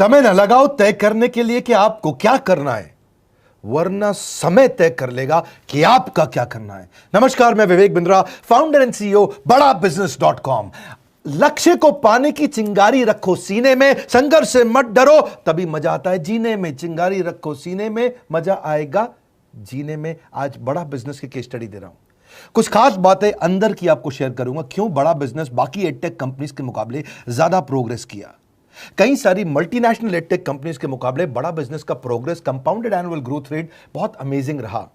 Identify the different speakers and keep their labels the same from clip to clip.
Speaker 1: समय न लगाओ तय करने के लिए कि आपको क्या करना है, वरना समय तय कर लेगा कि आपका क्या करना है। नमस्कार, मैं Vivek Bindra, founder and CEO बड़ा बिजनेस.com। लक्ष्य को पाने की चिंगारी रखो सीने में, संघर्ष से मत डरो, तभी मजा आता है जीने में। चिंगारी रखो सीने में, मजा आएगा जीने में। आज बड़ा बिजनेस की केस स्टडी दे रहा हूं, कुछ खास बातें अंदर की आपको शेयर करूंगा, क्यों बड़ा बिजनेस बाकी एडटेक कंपनीज के मुकाबले ज्यादा प्रोग्रेस किया। कई सारी मल्टीनेशनल एडटेक कंपनीज के मुकाबले बड़ा बिजनेस का progress, compounded annual growth rate बहुत अमेजिंग रहा।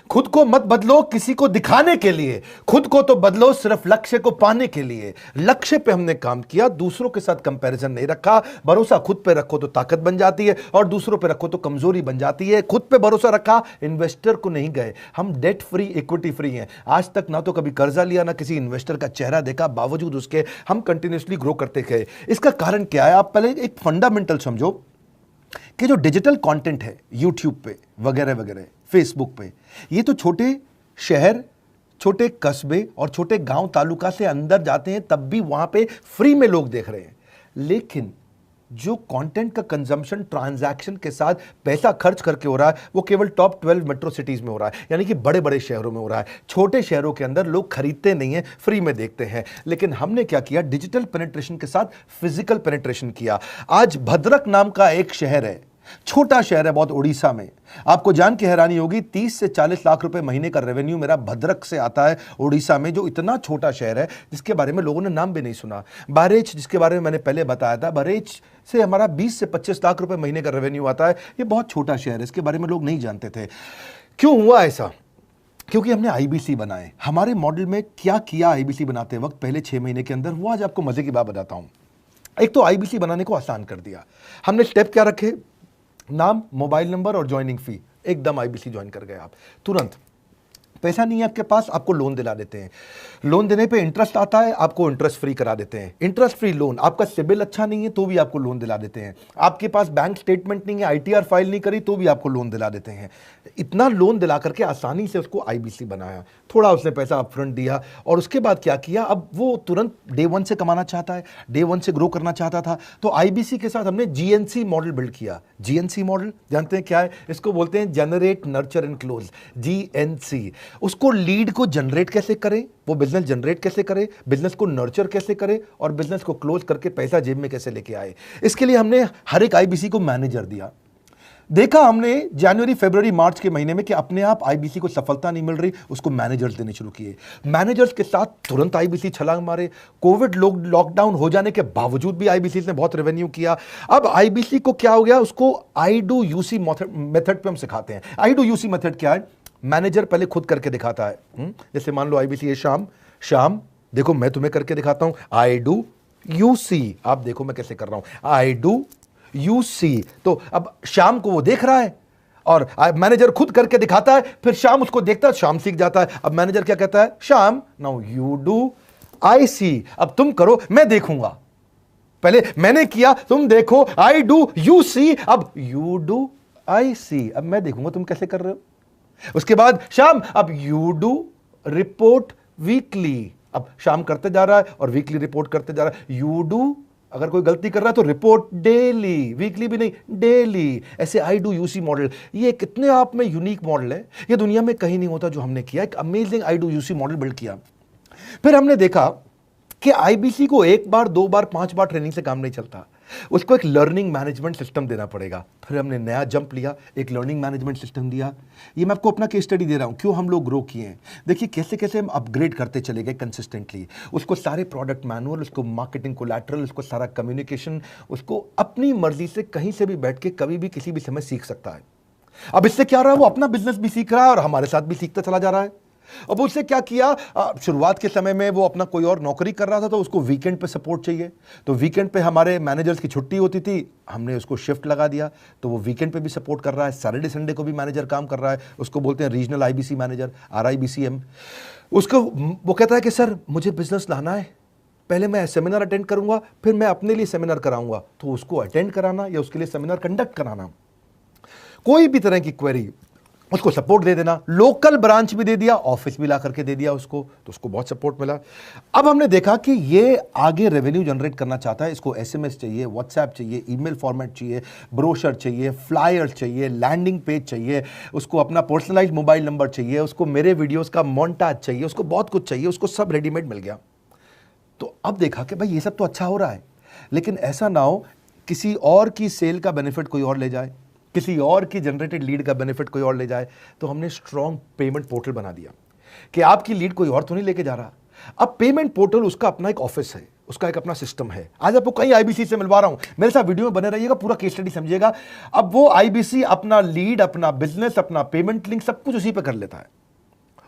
Speaker 1: खुद को मत बदलो किसी को दिखाने के लिए, खुद को तो बदलो सिर्फ लक्ष्य को पाने के लिए। लक्ष्य पे हमने काम किया, दूसरों के साथ कंपैरिजन नहीं रखा। भरोसा खुद पे रखो तो ताकत बन जाती है, और दूसरों पे रखो तो कमजोरी बन जाती है। खुद पे भरोसा रखा, इन्वेस्टर को नहीं गए। हम डेट फ्री, इक्विटी फ्री हैं। आज तक ना तो कभी कर्जा लिया, ना किसी इन्वेस्टर का चेहरा देखा, बावजूद उसके हम कंटिन्यूसली ग्रो करते गए। इसका कारण क्या है? आप पहले एक फंडामेंटल समझो कि जो डिजिटल कंटेंट है यूट्यूब पे वगैरह वगैरह, फेसबुक पे, ये तो छोटे शहर, छोटे कस्बे और छोटे गांव तालुका से अंदर जाते हैं, तब भी वहां पे फ्री में लोग देख रहे हैं। लेकिन जो कंटेंट का कंजम्पशन ट्रांजैक्शन के साथ पैसा खर्च करके हो रहा है, वो केवल टॉप 12 मेट्रो सिटीज में हो रहा है, यानी कि बड़े बड़े शहरों में हो रहा है। छोटे शहरों के अंदर लोग खरीदते नहीं हैं, फ्री में देखते हैं। लेकिन हमने क्या किया? डिजिटल पेनिट्रेशन के साथ फिजिकल पेनिट्रेशन किया। आज भद्रक नाम का एक शहर है, छोटा शहर है बहुत, उड़ीसा में। आपको जान के हैरानी होगी, 30 से 40 लाख रुपए महीने का रेवेन्यू मेरा भद्रक से आता है, उड़ीसा में, जो इतना छोटा शहर है जिसके बारे में लोगों ने नाम भी नहीं सुना। बहरेच, जिसके बारे में मैंने पहले बताया था, बहरेच से हमारा 20 से 25 लाख रुपए महीने का रेवेन्यू आता है। ये बहुत छोटा शहर है, इसके बारे में लोग नहीं जानते थे। क्यों हुआ ऐसा? क्योंकि हमने आईबीसी बनाए। हमारे मॉडल में क्या किया आईबीसी बनाते वक्त, पहले 6 महीने के अंदर हुआ। आज आपको मजे की बात बताता हूं। एक तो आईबीसी बनाने को आसान कर दिया हमने। स्टेप क्या रखे? नाम, मोबाइल नंबर और ज्वाइनिंग फी। एकदम आईबीसी ज्वाइन कर गए आप तुरंत। पैसा नहीं है आपके पास, आपको लोन दिला देते हैं। लोन देने पे इंटरेस्ट आता है, आपको इंटरेस्ट फ्री करा देते हैं। Interest free loan. आपका सिबिल अच्छा नहीं है तो भी आपको लोन दिला देते हैं। आपके पास बैंक स्टेटमेंट नहीं है, आईटीआर फाइल नहीं करी तो भी आपको लोन दिला देते हैं। इतना लोन दिला करके आसानी से उसको आईबीसी बनाया। थोड़ा उसने पैसा अपफ्रंट दिया, और उसके बाद क्या किया? अब वो तुरंत डे 1 से कमाना चाहता है, डे 1 से ग्रो करना चाहता था। तो आईबीसी के साथ हमने जीएनसी मॉडल बिल्ड किया। जीएनसी मॉडल जानते हैं क्या है? इसको बोलते हैं generate, nurture and close, GNC. उसको लीड को जनरेट कैसे करें, वो बिजनेस जनरेट कैसे करे, बिजनेस को नर्चर कैसे करे, और बिजनेस को क्लोज करके पैसा जेब में कैसे लेके आए। इसके लिए हमने हर एक आईबीसी को मैनेजर दिया। देखा हमने जनवरी, फरवरी, मार्च के महीने में कि अपने आप आईबीसी को सफलता नहीं मिल रही, उसको मैनेजर्स देने शुरू किए। मैनेजर्स के साथ तुरंत आईबीसी छलांग मारे। कोविड लॉकडाउन हो जाने के बावजूद भी आईबीसी ने बहुत रेवेन्यू किया। अब आईबीसी को क्या हो गया? उसको आई डू यूसी मेथड पे हम सिखाते हैं। आई डू यूसी मेथड क्या है? मैनेजर पहले खुद करके दिखाता है। जैसे मान लो आईबीसी है शाम, देखो मैं तुम्हें करके दिखाता हूं, आई डू यूसी। आप देखो मैं कैसे कर रहा हूं, आई डू यूसी। तो अब शाम को वो देख रहा है, और मैनेजर खुद करके दिखाता है, फिर शाम उसको देखता है, शाम सीख जाता है। अब मैनेजर क्या कहता है? शाम, नाउ यू डू आई सी। अब तुम करो, मैं देखूंगा। पहले मैंने किया, तुम देखो, आई डू यू सी, अब यू डू आई सी। अब मैं देखूंगा तुम कैसे कर रहे हो। उसके बाद शाम, अब यू डू रिपोर्ट वीकली। अब शाम करते जा रहा है और वीकली रिपोर्ट करते जा रहा है। यू डू, अगर कोई गलती कर रहा है तो रिपोर्ट डेली, वीकली भी नहीं, डेली। ऐसे आई डू यूसी मॉडल, ये कितने आप में यूनिक मॉडल है, ये दुनिया में कहीं नहीं होता जो हमने किया। एक amazing I do UC model build किया। फिर हमने देखा कि आईबीसी को 1 बार, 2 बार, 5 बार ट्रेनिंग से काम नहीं चलता, उसको एक लर्निंग मैनेजमेंट सिस्टम देना पड़ेगा। फिर हमने नया जंप लिया, एक लर्निंग मैनेजमेंट सिस्टम दिया। ये मैं आपको अपना केस स्टडी दे रहा हूं, क्यों हम लोग ग्रो किए हैं। देखिए कैसे कैसे हम अपग्रेड करते चले गए कंसिस्टेंटली। उसको सारे प्रोडक्ट मैनुअल, उसको मार्केटिंग कोलैटरल, उसको सारा कम्युनिकेशन, उसको अपनी मर्जी से कहीं से भी बैठ के कभी भी किसी भी समय सीख सकता है। अब इससे क्या रहा है? वो अपना बिजनेस भी सीख रहा है और हमारे साथ भी सीखता चला जा रहा है। अब उससे क्या किया? शुरुआत के समय में वो अपना कोई और नौकरी कर रहा था, तो उसको वीकेंड पे सपोर्ट चाहिए। तो वीकेंड पे हमारे मैनेजर्स की छुट्टी होती थी, हमने उसको शिफ्ट लगा दिया, तो वो वीकेंड पे भी सपोर्ट कर रहा है। सैटरडे संडे को भी मैनेजर काम कर रहा है। उसको बोलते हैं रीजनल आईबीसी मैनेजर, RIBCM। उसको वो कहता है कि सर मुझे बिजनेस लाना है, पहले मैं सेमिनार अटेंड करूंगा, फिर मैं अपने लिए सेमिनार कराऊंगा। तो उसको अटेंड कराना या उसके लिए सेमिनार कंडक्ट कराना, कोई भी तरह की क्वेरी, उसको सपोर्ट दे देना, लोकल ब्रांच भी दे दिया, ऑफिस भी ला करके दे दिया उसको, तो उसको बहुत सपोर्ट मिला। अब हमने देखा कि ये आगे रेवेन्यू जनरेट करना चाहता है, इसको एसएमएस चाहिए, व्हाट्सएप चाहिए, ईमेल फॉर्मेट चाहिए, ब्रोशर चाहिए, फ्लायर चाहिए, लैंडिंग पेज चाहिए, उसको अपना पर्सनलाइज्ड मोबाइल नंबर चाहिए, उसको मेरे वीडियोस का मोन्टाज चाहिए, उसको बहुत कुछ चाहिए, उसको सब रेडीमेड मिल गया। तो अब देखा कि भाई ये सब तो अच्छा हो रहा है, लेकिन ऐसा ना हो किसी और की सेल का बेनिफिट कोई और ले जाए, किसी और की जनरेटेड लीड का बेनिफिट कोई और ले जाए। तो हमने स्ट्रॉन्ग पेमेंट पोर्टल बना दिया कि आपकी लीड कोई और तो नहीं लेके जा रहा। अब पेमेंट पोर्टल उसका अपना एक ऑफिस है, उसका एक अपना सिस्टम है। आज आपको कई आईबीसी से मिलवा रहा हूं, मेरे साथ वीडियो में बने रहिएगा, पूरा केस स्टडी समझिएगा। अब वो आईबीसी अपना लीड, अपना बिजनेस, अपना पेमेंट लिंक सब कुछ उसी पे कर लेता है।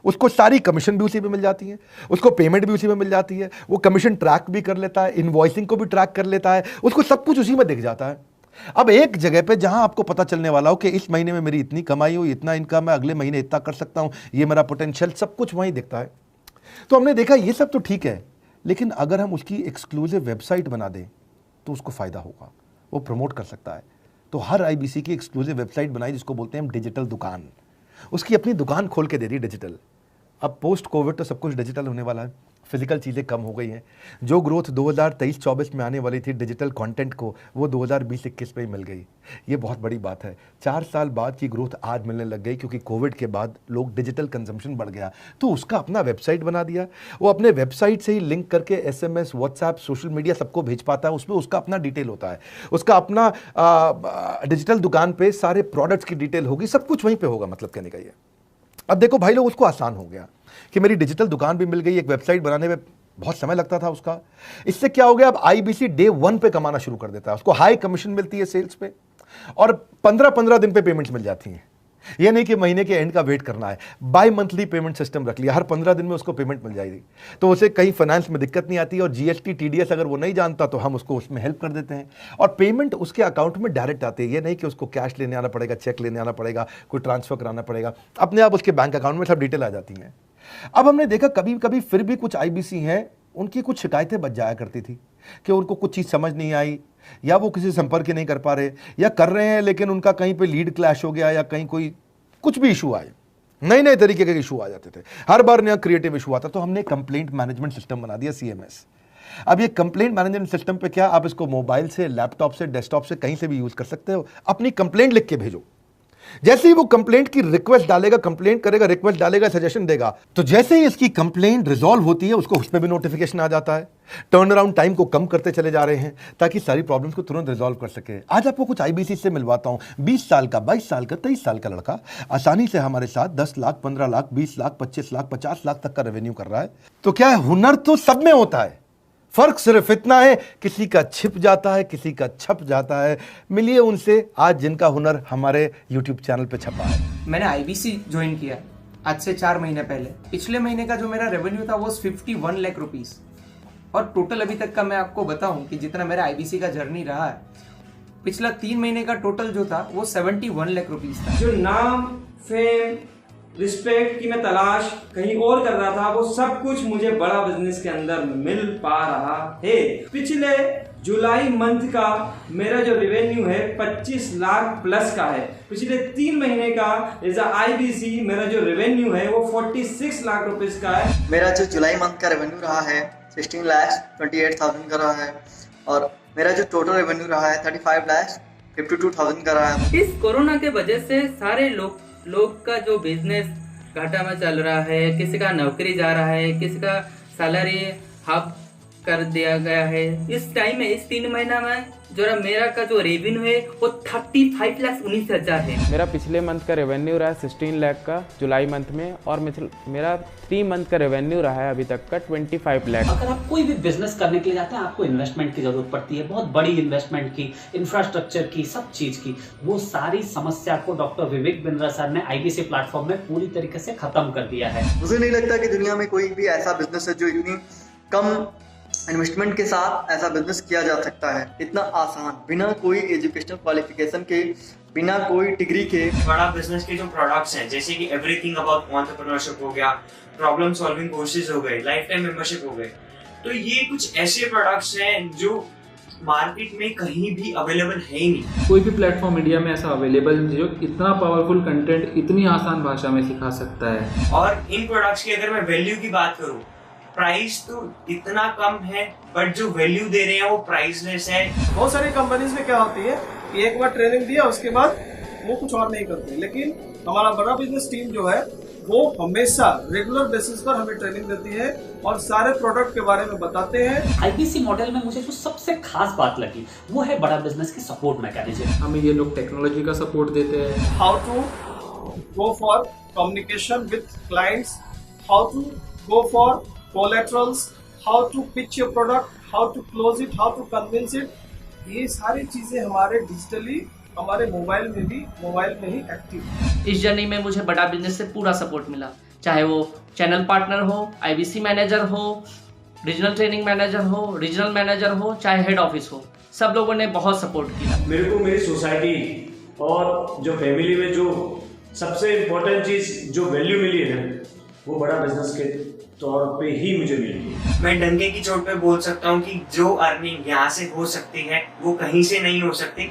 Speaker 1: उसको सारी कमीशन भी उसी पे मिल जाती है, उसको पेमेंट भी उसी में मिल जाती है, वो कमीशन ट्रैक भी कर लेता है, इनवॉइसिंग को भी ट्रैक कर लेता है, उसको सब कुछ उसी में दिख जाता है। अब एक जगह पे जहां आपको पता चलने वाला हो कि इस महीने में मेरी इतनी कमाई हुई, इतना इनकम है, अगले महीने इतना कर सकता हूं, ये मेरा पोटेंशियल, सब कुछ वहीं दिखता है। तो हमने देखा ये सब तो ठीक है, लेकिन अगर हम उसकी एक्सक्लूसिव वेबसाइट बना दें तो उसको फायदा होगा, वो प्रमोट कर सकता है। तो हर आईबीसी की एक्सक्लूसिव वेबसाइट बनाई जिसको बोलते हैं हम डिजिटल दुकान, उसकी अपनी दुकान खोल के दे दी डिजिटल। अब पोस्ट कोविड तो सब कुछ डिजिटल होने वाला है, फिजिकल चीज़ें कम हो गई हैं। जो ग्रोथ 2023-24 में आने वाली थी डिजिटल कंटेंट को, वो 2020-21 में ही मिल गई। ये बहुत बड़ी बात है। 4 साल बाद की ग्रोथ आज मिलने लग गई, क्योंकि कोविड के बाद लोग डिजिटल कंजम्पशन बढ़ गया। तो उसका अपना वेबसाइट बना दिया, वो अपने वेबसाइट से ही लिंक करके एसएमएस, व्हाट्सएप, सोशल मीडिया सबको भेज पाता है। उसमें उसका अपना डिटेल होता है, उसका अपना डिजिटल दुकान पे सारे प्रोडक्ट्स की डिटेल होगी, सब कुछ वहीं पर होगा। मतलब कहने का ये, अब देखो भाई लोग, उसको आसान हो गया कि मेरी डिजिटल दुकान भी मिल गई। एक वेबसाइट बनाने में बहुत समय लगता था उसका, इससे क्या हो गया, अब आईबीसी डे 1 पे कमाना शुरू कर देता है। उसको हाई कमीशन मिलती है सेल्स पे, और 15-15 दिन पे पेमेंट्स मिल जाती हैं। ये नहीं कि महीने के एंड का वेट करना है, बाई मंथली पेमेंट सिस्टम रख लिया, हर 15 दिन में उसको पेमेंट मिल जाएगी। तो उसे कहीं फाइनेंस में दिक्कत नहीं आती, और जीएसटी, टीडीएस अगर वो नहीं जानता तो हम उसको उसमें हेल्प कर देते हैं, और पेमेंट उसके अकाउंट में डायरेक्ट आती है। ये नहीं कि उसको कैश लेने आना पड़ेगा, चेक लेने आना पड़ेगा, कोई ट्रांसफर कराना पड़ेगा, अपने आप उसके बैंक अकाउंट में सब डिटेल आ जाती हैं। अब हमने देखा कभी कभी फिर भी कुछ आईबीसी हैं, उनकी कुछ शिकायतें बच जाया करती थी कि उनको कुछ चीज़ समझ नहीं आई, या वो किसी से संपर्क ही नहीं कर पा रहे, या कर रहे हैं लेकिन उनका कहीं पे लीड क्लैश हो गया, या कहीं कोई कुछ भी इशू आए, नए नए तरीके के इशू आ जाते थे, हर बार नया क्रिएटिव इशू आता। तो हमने कंप्लेंट मैनेजमेंट सिस्टम बना दिया, सीएमएस। अब ये कंप्लेंट मैनेजमेंट सिस्टम पे क्या, आप इसको मोबाइल से, लैपटॉप से, डेस्कटॉप से, कहीं से भी यूज कर सकते हो। अपनी कंप्लेंट लिख के भेजो, जैसे ही वो कंप्लेंट की रिक्वेस्ट डालेगा, कंप्लेंट करेगा, रिक्वेस्ट डालेगा, सजेशन देगा, तो जैसे ही इसकी कंप्लेंट रिजॉल्व होती है उसको उसमें भी नोटिफिकेशन आ जाता है। टर्न अराउंड टाइम को कम करते चले जा रहे हैं ताकि सारी प्रॉब्लम्स को तुरंत रिजॉल्व कर सके। आज आपको कुछ आईबीसी से मिलवाता हूं। 20 साल का, 22 साल का, 23 साल का लड़का आसानी से हमारे साथ 10 लाख, 15 लाख, 20 लाख, 25 लाख, 50 लाख तक का रेवेन्यू कर रहा है। तो क्या है, हुनर तो सब में होता है, फर्क सिर्फ इतना है किसी का छिप जाता है, किसी का छप जाता है। मिलिए उनसे आज जिनका हुनर हमारे YouTube चैनल पे छपा है।
Speaker 2: मैंने आईबीसी ज्वाइन किया आज से 4 महीने पहले। पिछले महीने का जो मेरा रेवेन्यू था वो 51 लाख रुपीस, और टोटल अभी तक का मैं आपको बताऊं कि जितना मेरा आईबीसी का जर्नी रहा है, पिछला 3 महीने का टोटल जो था वो 71 लाख रुपीस था।
Speaker 3: जो नाम, फेम, रिस्पेक्ट की मैं तलाश कहीं और कर रहा था, वो सब कुछ मुझे बड़ा बिजनेस के अंदर मिल पा रहा है। पिछले जुलाई मंथ का मेरा जो रेवेन्यू है 25 लाख प्लस का है। पिछले 3 महीने का एज आईबीसी मेरा जो रेवेन्यू है वो 46 लाख रुपीस का है।
Speaker 4: मेरा जो जुलाई मंथ का रेवेन्यू रहा है 16,28,000 का रहा है, और मेरा जो टोटल रेवेन्यू रहा है 35,52,000 का रहा है।
Speaker 5: इस कोरोना के वजह से सारे लोग का जो बिजनेस घाटा में चल रहा है, किसी का नौकरी जा रहा है, किसी का सैलरी हाफ कर दिया गया है। इस टाइम में, इस 3 महीना में जो मेरा का जो रेवेन्यू है वो 35,19,000 है।
Speaker 6: मेरा पिछले मंथ का रेवेन्यू रहा है 16 लाख का जुलाई मंथ में, और मेरा 3 मंथ का रेवेन्यू रहा है अभी तक का 25 लाख।
Speaker 7: अगर आप कोई भी बिजनेस करने के लिए जाते हैं, आपको इन्वेस्टमेंट की जरूरत पड़ती है, बहुत बड़ी इन्वेस्टमेंट की, इंफ्रास्ट्रक्चर की, सब चीज की। वो सारी समस्या को डॉक्टर विवेक बिंद्रा सर ने आईबीसी प्लेटफॉर्म में पूरी तरीके से खत्म कर दिया है।
Speaker 4: मुझे नहीं लगता कि दुनिया में कोई भी ऐसा बिजनेस है जो इतनी कम इन्वेस्टमेंट के साथ ऐसा बिजनेस किया जा सकता है, इतना आसान, बिना कोई एजुकेशनल क्वालिफिकेशन के, बिना कोई डिग्री के।
Speaker 3: बड़ा बिजनेस के जो प्रोडक्ट्स हैं, जैसे कि एवरीथिंग अबाउट एंटरप्रेन्योरशिप हो गया, प्रॉब्लम सॉल्विंग कोर्सेज हो गए, लाइफ टाइम मेंबरशिप हो गए, तो ये कुछ ऐसे प्रोडक्ट्स हैं जो मार्केट में कहीं भी अवेलेबल है ही नहीं।
Speaker 8: कोई भी प्लेटफॉर्म इंडिया में ऐसा अवेलेबल नहीं जो इतना पावरफुल कंटेंट इतनी आसान भाषा में सिखा सकता है।
Speaker 3: और इन प्रोडक्ट्स की अगर मैं वैल्यू की बात करूं, प्राइस तो इतना कम है बट जो वैल्यू दे रहे हैं वो प्राइसलेस है।
Speaker 9: बहुत सारी कंपनीज में क्या होती है कि एक बार ट्रेनिंग दिया उसके बाद वो कुछ और नहीं करते, लेकिन हमारा बड़ा बिजनेस टीम जो है वो हमेशा रेगुलर बेसिस पर हमें ट्रेनिंग देती है और सारे प्रोडक्ट के बारे में बताते हैं।
Speaker 7: आईबीसी मॉडल में मुझे जो सबसे खास बात लगी वो है बड़ा बिजनेस की सपोर्ट मैकेनिज्म।
Speaker 8: हमें ये लोग टेक्नोलॉजी का सपोर्ट देते हैं।
Speaker 9: How to go for communication with clients, how to go for collaterals, how to pitch your product, how to close it, how to convince it, ये सारी चीजें हमारे डिजिटली हमारे मोबाइल में ही एक्टिव।
Speaker 10: इस जर्नी में मुझे बड़ा बिजनेस से पूरा सपोर्ट मिला, चाहे वो चैनल पार्टनर हो, आईबीसी मैनेजर हो, रीजनल ट्रेनिंग मैनेजर हो, रीजनल मैनेजर हो, चाहे हेड ऑफिस हो, सब लोगों ने बहुत सपोर्ट किया।
Speaker 11: मेरे को मेरी सोसाइटी और जो फैमिली में जो सबसे इम्पोर्टेंट चीज़ जो वैल्यू मिली है वो बड़ा बिजनेस के तौर पे ही मुझे मिली।
Speaker 3: मैं डंके की चोट पे बोल सकता हूँ कि जो अर्निंग यहाँ से हो सकती है वो कहीं से नहीं हो सकती।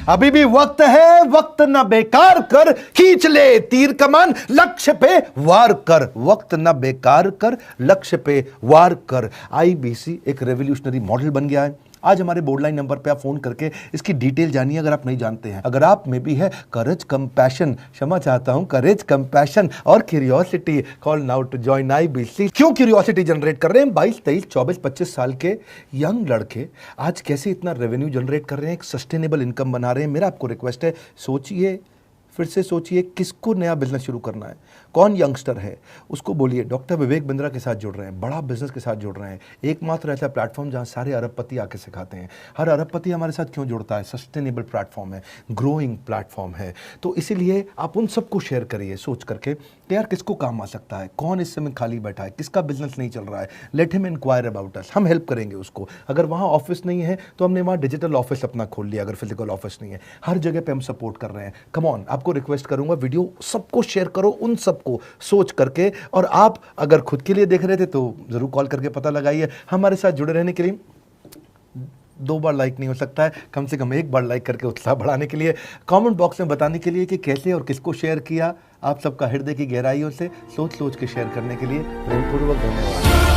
Speaker 1: अभी भी वक्त है, वक्त न बेकार कर, खींच ले तीर कमान, लक्ष्य पे वार कर, वक्त न बेकार कर, लक्ष्य पे वार कर। आईबीसी एक रेवोल्यूशनरी मॉडल बन गया है। आज हमारे बोर्डलाइन नंबर पे आप फोन करके इसकी डिटेल जानिए अगर आप नहीं जानते हैं। अगर आप में भी है करेज, कंपैशन, क्षमा चाहता हूं, करेज, कंपैशन और curiosity, call now to join IBC. क्यों क्यूरियोसिटी जनरेट कर रहे हैं? 22, 23, 24, 25 साल के यंग लड़के आज कैसे इतना रेवेन्यू जनरेट कर रहे हैं, एक सस्टेनेबल इनकम बना रहे हैं। मेरा आपको रिक्वेस्ट है, सोचिए, फिर से सोचिए, किसको नया बिजनेस शुरू करना है, कौन यंगस्टर है, उसको बोलिए डॉक्टर विवेक बिंद्रा के साथ जुड़ रहे हैं, बड़ा बिजनेस के साथ जुड़ रहे हैं। एकमात्र ऐसा प्लेटफॉर्म जहां सारे अरबपति आके सिखाते हैं। हर अरबपति हमारे साथ क्यों जुड़ता है? सस्टेनेबल प्लेटफॉर्म है, ग्रोइंग प्लेटफॉर्म है। तो इसीलिए आप उन सबको शेयर करिए सोच करके कि यार किसको काम आ सकता है, कौन इस समय खाली बैठा है, किसका बिजनेस नहीं चल रहा है, let him enquire about us, हम हेल्प करेंगे उसको। अगर वहाँ ऑफिस नहीं है तो हमने वहाँ डिजिटल ऑफिस अपना खोल लिया, अगर फिजिकल ऑफिस नहीं है, हर जगह पे हम सपोर्ट कर रहे हैं। कम ऑन, आपको रिक्वेस्ट करूंगा वीडियो सबको शेयर करो, उन सबको सोच करके। और आप अगर खुद के लिए देख रहे थे तो जरूर कॉल करके पता लगाइए। हमारे साथ जुड़े रहने के लिए 2 बार लाइक नहीं हो सकता है, कम से कम 1 बार लाइक करके उत्साह बढ़ाने के लिए, कमेंट बॉक्स में बताने के लिए कि कैसे और किसको शेयर किया। आप सबका हृदय की गहराइयों से सोच सोच के शेयर करने के लिए प्रेमपूर्वक धन्यवाद।